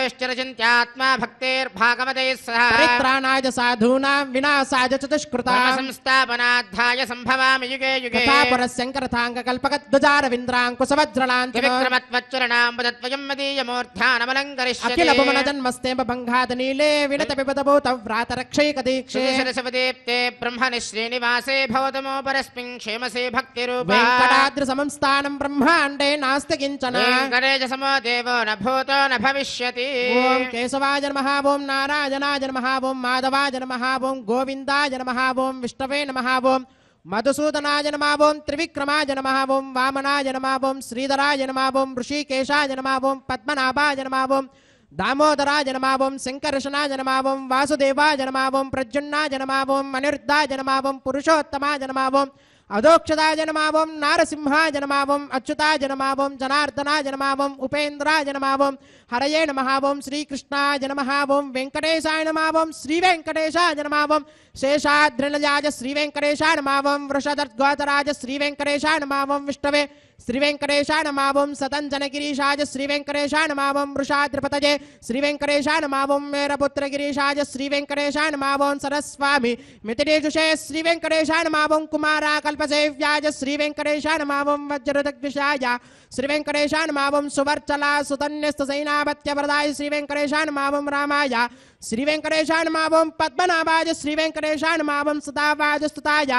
విశ్చరచింత్యాత్మా భక్తేర్భాగవతైః సహ పరిత్రాణాయ సాధూనాం వినాశాయ చతుష్కృతాం సంస్థాపనార్థాయ సంభవామి యుగే యుగే తథాపరశంకరథాంగ కల్పకద్వజారవింద్రాంకుశవజ్రలాంత విక్రమత్వచ్చరణాంబుదత్వయం మదీయమూర్ధ్యానమలంకరిష్యతి అఖిల భువన జన్మస్తేమ భంగాద నీలే వినత విపదభూత వ్రాత రక్షైక దీక్షే శరశవదీప్తే బ్రహ్మణి శ్రీనివాసే భవతమో పరస్మిన్ క్షేమసే భక్తిరూపా వెంకటాద్రి సమం స్థానం బ్రహ్మాండే నాస్తి కించన వెంకటేశ సమో దేవో న భూతో న భవిష్యతి. ఓం కేశవాయ నమః. ఓం నారాయణాయ నమః. ఓం మాధవాయ నమః. ఓం గోవిందాయ నమః. ఓం విష్ణవే నమః. ఓం మధుసూదనాయ నమః. ఓం త్రివిక్రమాయ నమః. ఓం వామనాయ నమః. ఓం శ్రీధరాయ నమః. ఓం ఋషికేశాయ నమః. ఓం పద్మనాభాయ నమః. ఓం దామోదరాయ నమః. ఓం శంకర్షణాయ నమః. ఓం వాసుదేవాయ నమః. ఓం ప్రద్యుమ్నాయ నమః. ఓం అనిరుద్ధాయ నమః. ఓం పురుషోత్తమాయ నమః. ఓం అధోక్షదాయ నమః. ఓం నారసింహాయ నమః. ఓం అచ్యుతాయ నమః. ఓం జనార్దనాయ నమః. ఓం ఉపేంద్రాయ నమః. ఓం హరయే నమః. ఓం శ్రీకృష్ణాయ నమః. ఓం వెంకటేశాయ నమః. ఓం శ్రీ వెంకటేశాయ నమః. ఓం శేషాద్రినజాయ శ్రీ వెంకటేశాయ నమః. ఓం వృషధర్గోతరాజ శ్రీ వెంకటేశాయ నమః. ఓం విష్ణవే శ్రీ వెంకటేశాయ నమః ఓం సతంజనగిరీశాయ శ్రీ వెంకటేశాయ నమః ఓం వృషాద్రిపతయే శ్రీ వెంకటేశాయ నమః ఓం మేరపుత్రగిరీశాయ శ్రీ వెంకటేశాయ నమః ఓం సరస్వామి మితిరేజుషే శ్రీ వెంకటేశాయ నమః ఓం కుమారాకల్పసేవ్యాయ శ్రీ వెంకటేశాయ నమః ఓం వజ్రదగ్విషాయ శ్రీ వెంకటేశాయ నమః ఓం సువర్చలా సుతన్యస్తసైనాభత్యవరదాయ శ్రీ వెంకటేశాయ నమః ఓం రామాయ శ్రీ వెంకటేశాయ నమః ఓం పద్మనాభాయ శ్రీ వెంకటేశాయ నమః ఓం సదావాయ స్తుతాయ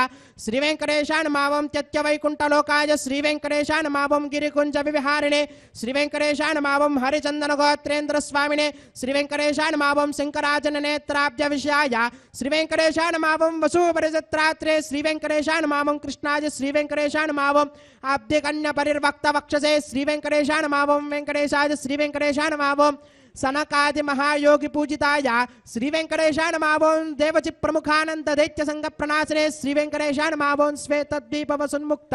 శ్రీ వెంకటేశాయ నమః ఓం త్యత్యవైకుంఠలోకాయ శ్రీ వెంకటేశాయ నమః ఓం గిరికుంజ విహారిణే శ్రీ వెంకటేశాయ నమః ఓం హరిచందన గోత్రేంద్ర స్వామినే శ్రీ వెంకటేశాయ నమః ఓం శంకరాజన నేత్రాబ్జ విషయాయ శ్రీ వెంకటేశాయ నమః ఓం వసూపరిజత్రాత్రే శ్రీ వెంకటేశాయ నమః ఓం కృష్ణాయ శ్రీ వెంకటేశాయ నమః ఓం ఆబ్దికన్య పరిర్వక్త వక్షసే శ్రీ వెంకటేశాయ నమః ఓం వెంకటేశాయ శ్రీ వెంకటేశాయ నమః ఓం సనకాది మహాయోగి పూజితాయ శ్రీ వెంకటేశాయ నమః ఓం దేవచి ప్రముఖానంద దైత్య సంగ ప్రణాశనే శ్రీ వెంకటేశాయ నమః ఓం శ్వేతద్వీప వసున్ముక్త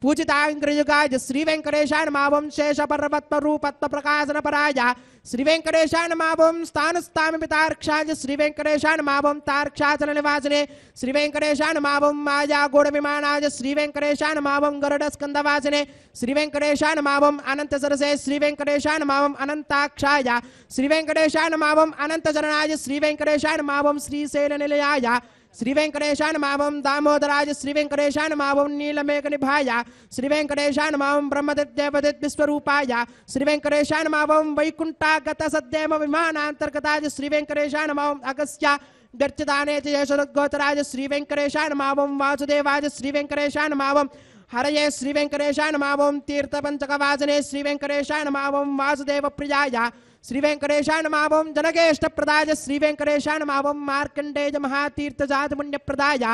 పూజితాంగ్రయుగాయ శ్రీ వెంకటేశాయ నమః ఓం శేషపర్వత్మ రూపత్వ ప్రకాశన పరాయ శ్రీ వెంకటేశాయ నమః ఓం స్థానస్థామి పితార్క్షాయ శ్రీ వెంకటేశాయ నమః ఓం తార్క్షాచల నివాసినే శ్రీ వెంకటేశాయ నమః ఓం మాయా గూఢ విమానాయ శ్రీ వెంకటేశాయ నమః ఓం గరుడ స్కందవాసినే శ్రీ వెంకటేశాయ నమః ఓం అనంత సరసే శ్రీ వెంకటేశాయ నమః ఓం అనంతాక్షాయ శ్రీ వెంకటేశాయ నమః ఓం అనంత జననాయ శ్రీ వెంకటేశాయ నమః ఓం శ్రీశైల నిలయాయ శ్రీ వెంకటేశాయ నమః ఓం దామోదరాయ శ్రీ వెంకటేశాయ నమః ఓం నీలమేఘ నిభాయ శ్రీ వెంకటేశాయ నమః ఓం బ్రహ్మదేవదేవ విశ్వరూపాయ శ్రీ వెంకటేశాయ నమః ఓం వైకుంఠాగత సద్దేమ విమానాంతర్గతాయ శ్రీ వెంకటేశాయ నమః ఓం అగస్త్య గర్చితానేతి యశోగోచరాయ శ్రీ వెంకటేశాయ నమః ఓం వాసుదేవాయ శ్రీ వెంకటేశాయ నమః ఓం హరయే శ్రీ వెంకటేశాయ నమః ఓం తీర్థపంచకవాసనే శ్రీ వెంకటేశాయ నమః ఓం వాసుదేవ ప్రియాయ శ్రీ వెంకటేశాయ నమః ఓం జనకేష్టప్రదాయ శ్రీ వెంకటేశాయ నమః ఓం మార్కండేయ మహాతీర్థజాత పుణ్యప్రదాయ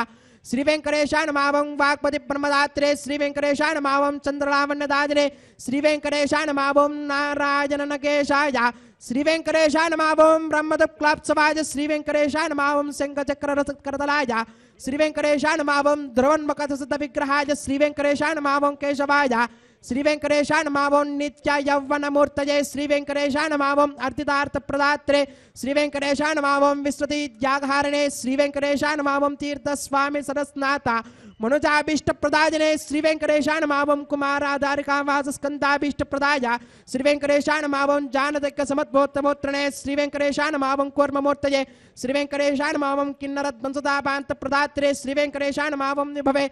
శ్రీ వెంకటేశాయ నమః ఓం వాగ్పతి బ్రహ్మదాత్రే శ్రీ వెంకటేశాయ నమః ఓం చంద్రలావణ్యదాదినే శ్రీ వెంకటేశాయ నమః ఓం నారాయణ నకేశాయ శ్రీ వెంకటేశాయ నమః ఓం బ్రహ్మదక్లాప్సవాయ శ్రీ వెంకటేశాయ నమః ఓం శంఖచక్రరసకరతలాయ శ్రీ వెంకటేశాయ నమః ఓం ధ్రువన్మకథసిద్ధ విగ్రహాయ శ్రీ వెంకటేశాయ నమః ఓం కేశవాయ శ్రీ వెంకటేశాయ నమః ఓం నిత్య యౌవనమూర్తయే శ్రీ వెంకటేశాయ నమః ఓం అర్ధితార్థప్రదాత్రే శ్రీ వెంకటేశాయ నమః ఓం విశ్రుతిత్యాగహారిణే శ్రీ వెంకటేశాయ నమః ఓం తీర్థస్వామి సరస్నాథ మనుజాభీష్టప్రదాయనే శ్రీ వెంకటేశాయ నమః ఓం కుమారాధారికావాసస్కందాభీష్టప్రదాయ శ్రీ వెంకటేశాయ నమః ఓం జానదక్క సమద్భోత్తమోత్రణే శ్రీ వెంకటేశాయ నమః ఓం కూర్మమూర్తయే శ్రీ వెంకటేశాయ నమః ఓం కిన్నరద్వంసతాపాంతప్రదాత్రే శ్రీ వెంకటేశాయ నమః ఓం నిభవే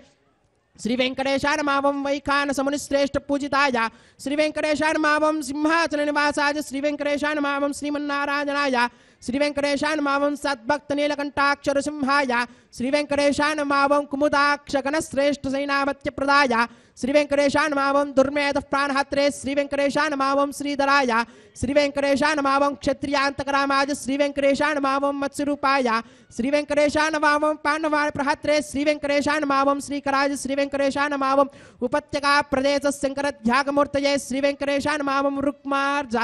శ్రీ వెంకటేశాయ నమః ఓం వైఖానస మునిశ్రేష్ఠ పూజితాయ శ్రీ వెంకటేశాయ నమః ఓం సింహాచల నివాసాయ శ్రీ వెంకటేశాయ నమః ఓం శ్రీమన్నారాయణాయ శ్రీ వెంకటేశాయ నమః ఓం సద్భక్త నీలకంఠాక్షర సింహాయ శ్రీ వెంకటేశాయ నమః ఓం కుముదాక్ష గణశ్రేష్ఠ సైనావత్యప్రదాయ శ్రీ వెంకటేశాయ నమః ఓం దుర్మేధ ప్రాణహత్రే శ్రీ వెంకటేశాయ నమః ఓం శ్రీధరాయ శ్రీ వెంకటేశాయ నమః ఓం క్షత్రియాంతకరామాయ శ్రీ వెంకటేశాయ నమః ఓం మత్స్యరూపాయ శ్రీ వెంకటేశాయ నమః ఓం పాండవాయ ప్రహత్రే శ్రీ వెంకటేశాయ నమః ఓం శ్రీకరాయ శ్రీ వెంకటేశాయ నమః ఓం ఉపత్యకా ప్రదేశ శంకరధ్యాగమూర్తయే శ్రీ వెంకటేశాయ నమః ఓం రుక్మార్జ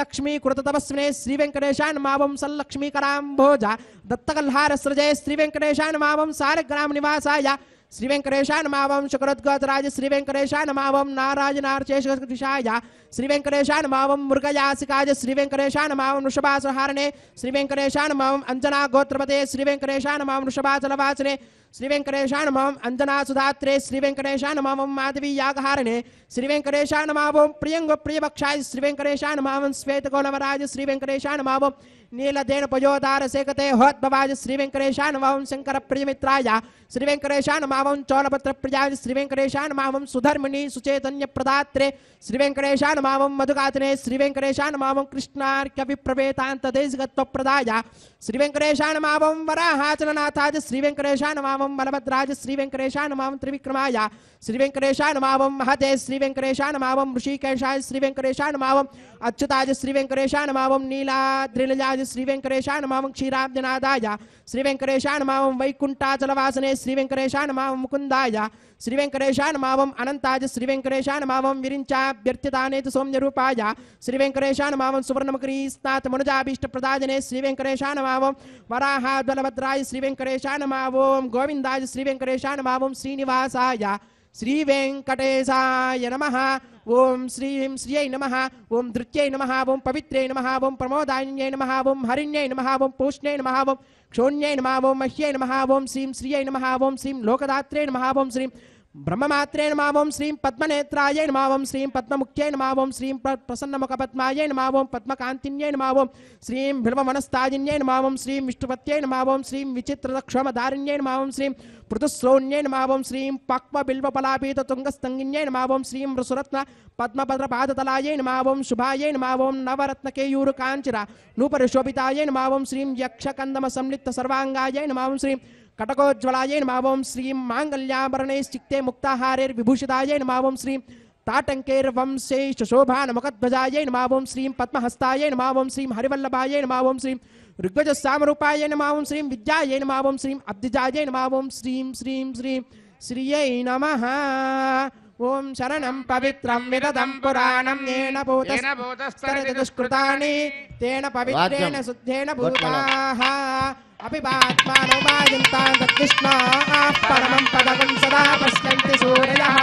లక్ష్మీ కృతతపస్వినే శ్రీ వెంకటేశాయ నమః ఓం సల్లక్ష్మీకరాంభోజ దత్తకల్హార సృజే శ్రీ వెంకటేశాయ నమః ఓం సారగ్రామ నివాసాయ శ్రీ వెంకటేశాయ నమః ఓం శుక్రద్గోతరాజ శ్రీ వెంకటేశాయ నమః ఓం నారాయణార్చేషాయ శ్రీ వెంకటేశాయ నమః ఓం మృగయాసికాయ శ్రీ వెంకటేశాయ నమః ఓం వృషభాసహారణే శ్రీ వెంకటేశాయ నమః ఓం అంజనా గోత్రపతే శ్రీ వెంకటేశాయ నమః ఓం వృషభాచలవాసనే శ్రీ వెంకటేశాయ నమః ఓం అంజనా సుధాత్రే శ్రీ వెంకటేశాయ నమః ఓం మాధవీయాగహారణే శ్రీ వెంకటేశాయ నమః ఓం ప్రియంగ ప్రియభక్షాయ శ్రీ వెంకటేశాయ నమః ఓం శ్వేతకోలవరాజ శ్రీ వెంకటేశాయ నమః ఓం నీలదేన పయోదార సేకతే హోద్భవాయ శ్రీ వెంకటేశాయ నమః ఓం శంకర ప్రియమిత్రాయ శ్రీ వెంకటేశాయ నమః ఓం చోళపత్ర ప్రియాయ శ్రీ వెంకటేశాయ నమః ఓం సుధర్మిణి సుచేతన్య ప్రదాత్రే శ్రీ వెంకటేశాయ నమః ఓం మధుగాతనే శ్రీ వెంకటేశాయ నమః ఓం కృష్ణార్క విప్రవేతాంత దేశగత్వ ప్రదాయ శ్రీ వెంకటేశాయ నమః ఓం వరాహాచలనాథాయ శ్రీ వెంకటేశాయ నమః ఓం బలభద్రాయ శ్రీ వెంకటేశాయ నమః ఓం త్రివిక్రమాయ శ్రీ వెంకటేశాయ నమః ఓం మహతే శ్రీ వెంకటేశాయ నమః ఓం ఋషికేశాయ శ్రీ వెంకటేశాయ నమః ఓం అచ్యుతాయ శ్రీ వెంకటేశాయ నమః ఓం నీలాద్రిలయాయ శ్రీ వెంకటేశాయ నమః ఓం క్షీరాబ్జనాదాయ శ్రీ వెంకటేశాయ నమః ఓం వైకుంఠాచలవాసనే శ్రీ వెంకటేశాయ నమః ఓం ముకుందాయ శ్రీ వెంకటేశాయ నమః ఓం అనంతాయ శ్రీ వెంకటేశాయ నమః ఓం విరించాభ్యర్థితానేతు సౌమ్యరూపాయ శ్రీ వెంకటేశాయ నమః ఓం సువర్ణముఖరీ స్నాత మనుజాభీష్టప్రదాయనే శ్రీ వెంకటేశాయ నమః ఓం వరాహాద్వలభద్రాయ శ్రీ వెంకటేశాయ నమః ఓం గోవిందాయ శ్రీ వెంకటేశాయ నమః ఓం శ్రీనివాసాయ శ్రీ వెంకటేశాయ నమః ఓం శ్రీం శ్రీయై నమః ఓం ధృత్యై నమః ఓం పవిత్రై నమః ఓం ప్రమోదాన్యై నమః ఓం హరిణ్యై నమః ఓం పూష్ణ్యై నమః ఓం క్షోణ్యై నమః ఓం మహ్యై నమః ఓం శ్రీం శ్రీయై నమః ఓం శ్రీం లోకదాత్రే నమః ఓం శ్రీం బ్రహ్మమాత్రేణ మావం శ్రీం పద్మనేత్రాయ నమావం శ్రీం పద్మముఖ్యై నమావం శ్రీం ప్రసన్నముఖపద్మాయ నమావం పద్మకాంతిన్యై నమావం శ్రీం బిల్వమనస్తాజిన్యై నమావం శ్రీం విష్ణుపత్యై నమావం శ్రీం విచిత్రక్షమధారిణ్యై నమావం శ్రీం పృథుశ్రోణ్యై నమావం శ్రీం పక్వబిల్వపలాపీత తుంగస్తంగిన్యై నమావం శ్రీం వృసురత్న పద్మభద్రపాదతలాయై నమావం శుభాయై నమావం నవరత్నకేయూరు కాంచిర నూపరిశోభితాయై నమావం శ్రీం యక్షకందమ సంలిప్త సర్వాంగాయై నమావం శ్రీం కటకోజ్వలాయై నమావం శ్రీం మాంగళ్యాభరణైశ్చిక్తే ముక్తాహారైర్విభూషితాయై నమావం శ్రీం తాటంకైర్వంశైశోభానముఖధ్వజాయై నమావం శ్రీం పద్మహస్తాయై నమావం శ్రీం హరివల్లభాయై నమావం శ్రీం ఋగ్వజస్సామరూపాయై నమావం శ్రీం విద్యాయై నమావం శ్రీం అబ్దిజాయై నమావం శ్రీం శ్రీం శ్రీం శ్రియై నమః. ఓం శరణం పవిత్రం విరదం పురాణం ఏన భూతస్తరతి దుష్కృతాని తేన పవిత్రేణ శుద్ధేన భూతాః అపిపాత్మానో మాయంతాం తత్కృష్ణాః పరమం పదకం సదా పశ్యంతి సూరయః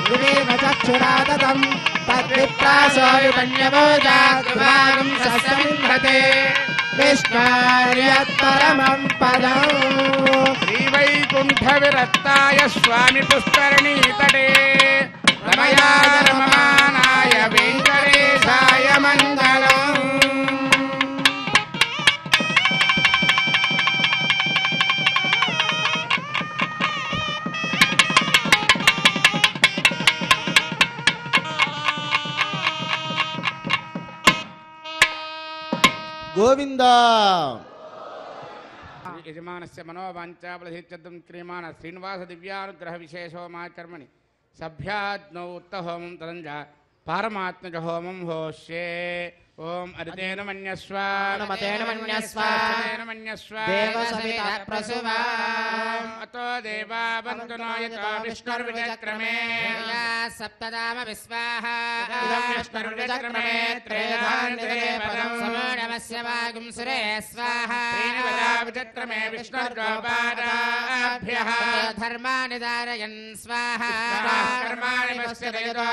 వివేక చక్షురాదతం తద్విప్రాసో విపణ్యమోజాద్భాగం సస్యమింద్రతే విష్ణార్యత్పరమం పదం. శ్రీవైకుంఠ విరక్తాయ స్వామి పుష్కరిణీ తటే రమయాయ రమమానాయ వెంకటేశాయ మంగళం. గోవిందా. యజమానస్య మనోవాంఛాఫలసిద్ధ్యర్థం క్రియమాణ శ్రీనివాస దివ్యానుగ్రహ విశేషోమాచర్మణి సభ్యాజ్ఞౌ ఉత్తహోమం తదంజ పారమాత్మజ హోమం హోష్యే. ఓం అరితేన మన్యస్వ అనుమతేన మన్యస్వ మన్యస్వ దేవసవిత ప్రసువా అతో దేవా వందనో యతో విష్ణుర్విచక్రమే సప్తదామ విశ్వాహ ఇదం విష్ణుర్విచక్రమే త్రేధాన్యతే పదం సమోఢమస్య వాగుం సురే స్వాహ విచక్రమే విష్ణుర్గోపాదాభ్యః ధర్మాని ధారయన్ స్వాహ కర్మాణి పశ్యతో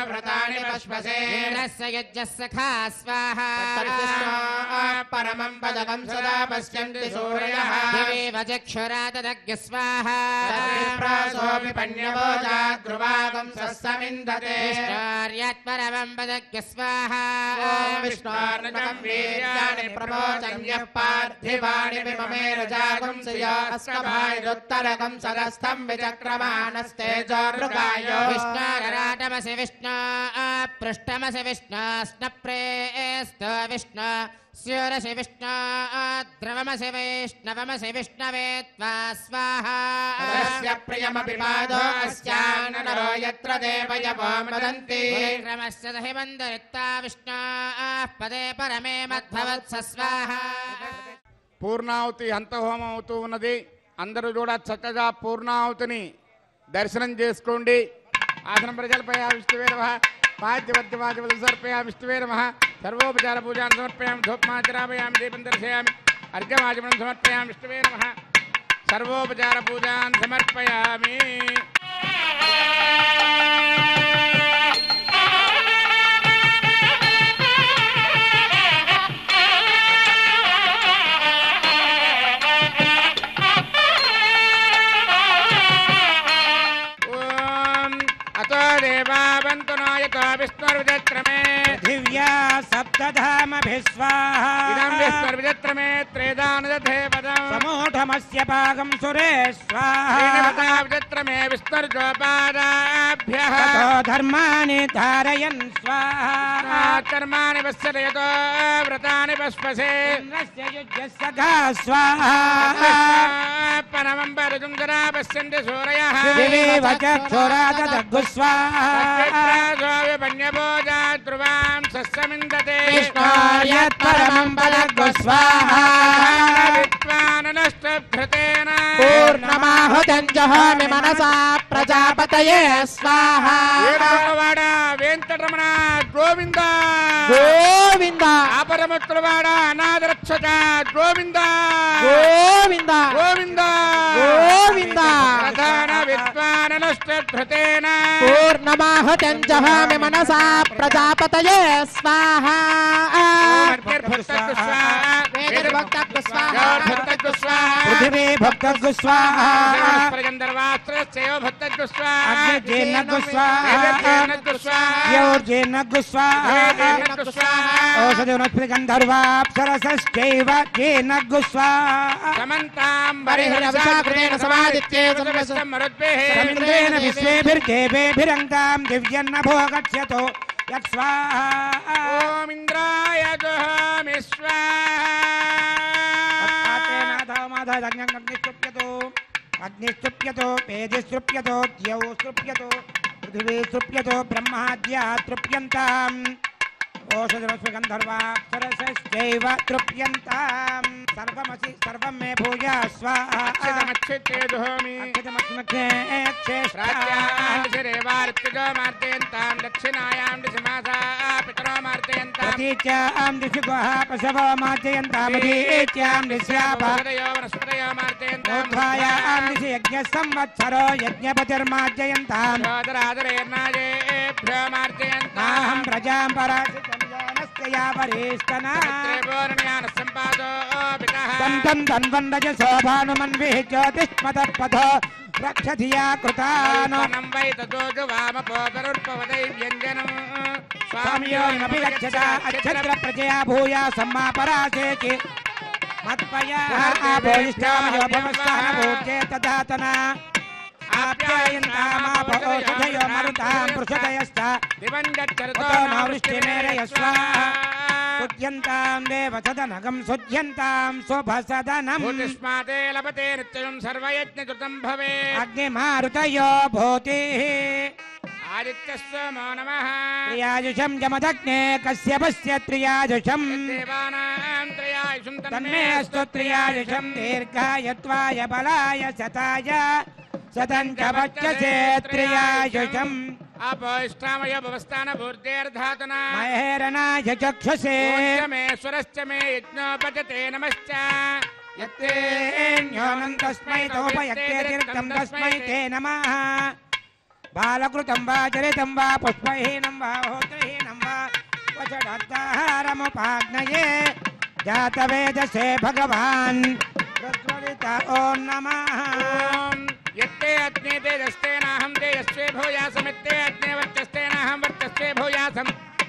వ్రతాని పశ్వసే ఇంద్రస్య యజ్ఞ సఖా స్వాహ పరమం పదకం సదా పశ్యంతి సూరయః దేవ చక్షురాదగ్య స్వాహ ప్రాసోపి పణ్యవోజాద్రువాగం సస్సమిందతే విష్ణార్యత్పరమం పదగ్య స్వాహ విష్ణార్నకం వీర్యాణి ప్రమోచన్యః పార్థివాణి విమమేరజాగం శ్రియాస్కభాయురుత్తరకం సదస్థం విచక్రమాణస్తేజోర్గాయో విష్ణారాటమసి విష్ణు పృష్టమసి విష్ణు స్నప్రేస్త విష్ణు స్యూరసి విష్ణు ద్రవమసి వైష్ణవమసి విష్ణవే త్వా స్వాహా తస్య ప్రియమపి పాదో అస్యాననరో యత్ర దేవయవో మదంతి క్రమస్య దహి మందరిత్తా విష్ణు పదే పరమే మద్భవత్స స్వాహా. పూర్ణాహుతి హంతహోమం అవుతూ ఉన్నది. అందరూ కూడా చక్కగా పూర్ణాహుతిని దర్శనం చేసుకోండి. ఆసనం ప్రజలపై విష్ణువే నమః పాద్యవద్యవాద్యవల్ సమర్పయామి విష్ణువే నమః సర్వోపచార పూజాన్ సమర్పయామి ధూపమాచరామయామి దీపం దర్శయామి అర్ఘ్యమాచమనం సమర్పయామి విష్ణువే నమః సర్వోపచార పూజాన్ సమర్పయామి. विष्णुर्विचक्रमे दिव्या सप्तधामभिस्वाहा इदं विष्णुर्विचक्रमे त्रेधानुदधे पदम् समूढमस्य पाकं सुरे स्वाहा श्रीनिवासविचक्रमे विष्णुर्गोपादाभ्यः ततो धर्माणि धारयन् स्वाहा कर्माणि पश्यतो व्रतानि पश्पसे इन्द्रस्य युज्यस्य गा स्वाहा परमं परजुन्दरा पश्यन्ति सूरयः दिवेव चक्षुराददग्गु स्वाहा ध्रुवां सस्समिन्दते विष्णोर्यत्परमं पदग्गु स्वाहा विद्वाननष्टभृतेन पूर्णमाहुतं जहामि मनसा प्रजापतये स्वाहा ఏడవవాడ వెంకటరమణ గోవింద गोविन्द ఆపరముత్రవాడ అనాథరక్షక గోవింద गोविन्द గోవింద गोविन्द ప్రధాన విద్వాననష్టభృతేన पूर्णमाहुतं जहामि मनसा प्रजापतये स्वाहा मेदिर्भक्तः स्वाहा योर्भक्तः स्वाहा पृथिवी भक्तः स्वाहा गन्धर्वास्त्रस्यैव भक्तः स्वाहा अग्निजेनः स्वाहा देवतेनः स्वाहा योर्जेनः स्वाहा देवेनः स्वाहा औषधोनस्पति गन्धर्वाप्सरसश्चैव जेनः स्वाहा समन्तां बर्हिरविशाकृतेन समादित्ये सर्वस्तं मरुद्भिः रवीन्द्रेण विश्वेभिर्देवेभिरङ्गां दिव्यन्नभो गच्छतो यत् स्वाहा ॐ इन्द्राय जुहोमि अग्निस्तृप्यतो वेदिस्तृप्यतो द्यौ स्तृप्यतो पृथिवी स्तृप्यतो ब्रह्माद्या तृप्यन्ताम् ओषधरस्वगन्धर्वाप्सरसश्चैव तृप्यन्ताम् सर्वमसि सर्वं मे भूया स्वाहा अक्षतमक्षिते जुहोमि प्राच्यां दक्षिणायां दिशमासा पितरो मार्जयन्तां प्रतीच्यां दिशि गुहा पशवो मार्जयन्तामधीच्यां दिश्यापा वनस्पतयो मार्जयन्तां ऊर्ध्वायां दिशि यज्ञसंवत्सरो यज्ञपतिर्मार्जयन्ताम् राजराजरेर्नाजेभ्यो मार्जयन्तां नाहं प्रजां पराजितं जानस्य या वरिष्ठना तन्तं तन्वन्दज शोभानुमन्विः ज्योतिष्मतः पथो रक्षधिया कृतान् स्वामियोऽपि गच्छता अच्छत्र प्रजया भूया सम्मा परासेचि मत्पया आपोष्टामयो भवस्तानभूत्ये तदातना आप्यायन्तामापोषधयो मरुतां पृषदयश्च नावृष्टिमेरयस्वा सुध्यन्तां देवसदनगं सुध्यन्तां शुभसदनम् भूतिष्माते लभते नित्यं सर्वयज्ञकृतं भवेत् अग्निमारुतयो भूतिः आदित्यस्वमो नमः त्रियाजुषं जमदग्ने कश्यपस्य त्रियाजुषं देवानां त्रयायुषं तन्मे अस्तु त्रियाजुषं दीर्घायत्वाय बलाय शताय शतं च वच्यसे त्रियाजुषम् अपोष्टामय भवस्थानभूर्तेर्धातुना महेरणाय चक्षुषे मेश्वरश्च मे यज्ञोपजते नमश्च यत्तेऽन्योनं तस्मै तोपयत्ते तीर्थं तस्मै ते नमः बालकृतं वा चरितं वा पुष्पहीनं वा होत्रहीनं वा वचडाहारमुपाग्नये जातवेदसे भगवान् ऋत्वरिता ॐ नमः यत्ते अग्ने तेजस्तेनाहं तेजस्वे भूयासमित्ते अग्ने वर्चस्तेनाहं वर्चस्वे भूयासं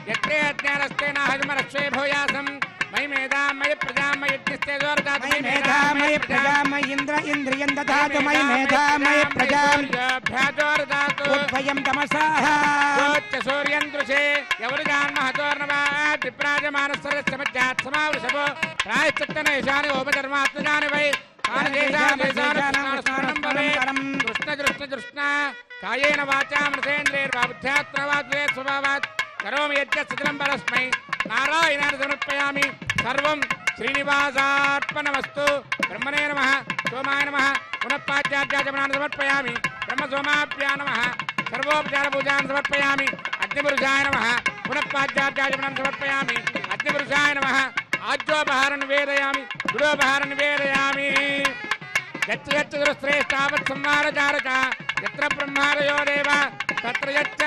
यत्ते अज्ञानस्तेनाहमरस्वे भूयासं मयि मेधां मयि प्रजां मयि यज्ञस्ते जोर्दातु मयि मेधा मयि प्रजा मयि इन्द्र इन्द्रियं ददातु मयि मेधा मयि प्रजां भ्याजोर्दातु उद्वयं तमसः योच्च सूर्यं दृशे यवरुजान् महतोर्नवात् विप्राजमानस्सरस्य मज्जात् समावृषभो प्रायश्चित्तनैशानि ओपधर्मात्मजानि वै कृष्ण कायेन वाचा मृतेन्द्रेर्वा बुद्ध्यात्मवाद्वे स्वभावात् करोमि यज्ञस्थितिलं परस्मै नारायणाय समर्पयामि सर्वं श्रीनिवासार्पणमस्तु ब्रह्मणे नमः सोमाय नमः पुनः पाद्यार्घ्याचमनान् समर्पयामि ब्रह्मसोमाभ्यां नमः सर्वोपचारपूजान् समर्पयामि अग्निपुरुषाय नमः पुनः पाद्यार्घ्याचमनान् समर्पयामि अग्निपुरुषाय नमः आज्योपहारं निवेदयामि गुडोपहारं निवेदयामि यच्च यच्च दुरश्रेष्ठावत् संहारचारक यत्र ब्रह्मादयो देव तत्र यच्च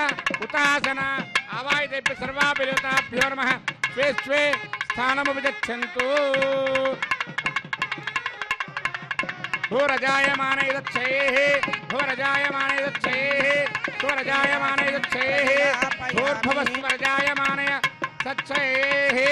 उतासन आवाहितेभ्यः सर्वाभ्यो देवताभ्यो नमः स्वे स्वे स्थानमुपगच्छन्तु भूरजायमाने यच्छेः भूरजायमाने यच्छेः भूरजायमाने यच्छेः भूर्भुवस्वरजायमाने सच्छेः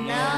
నా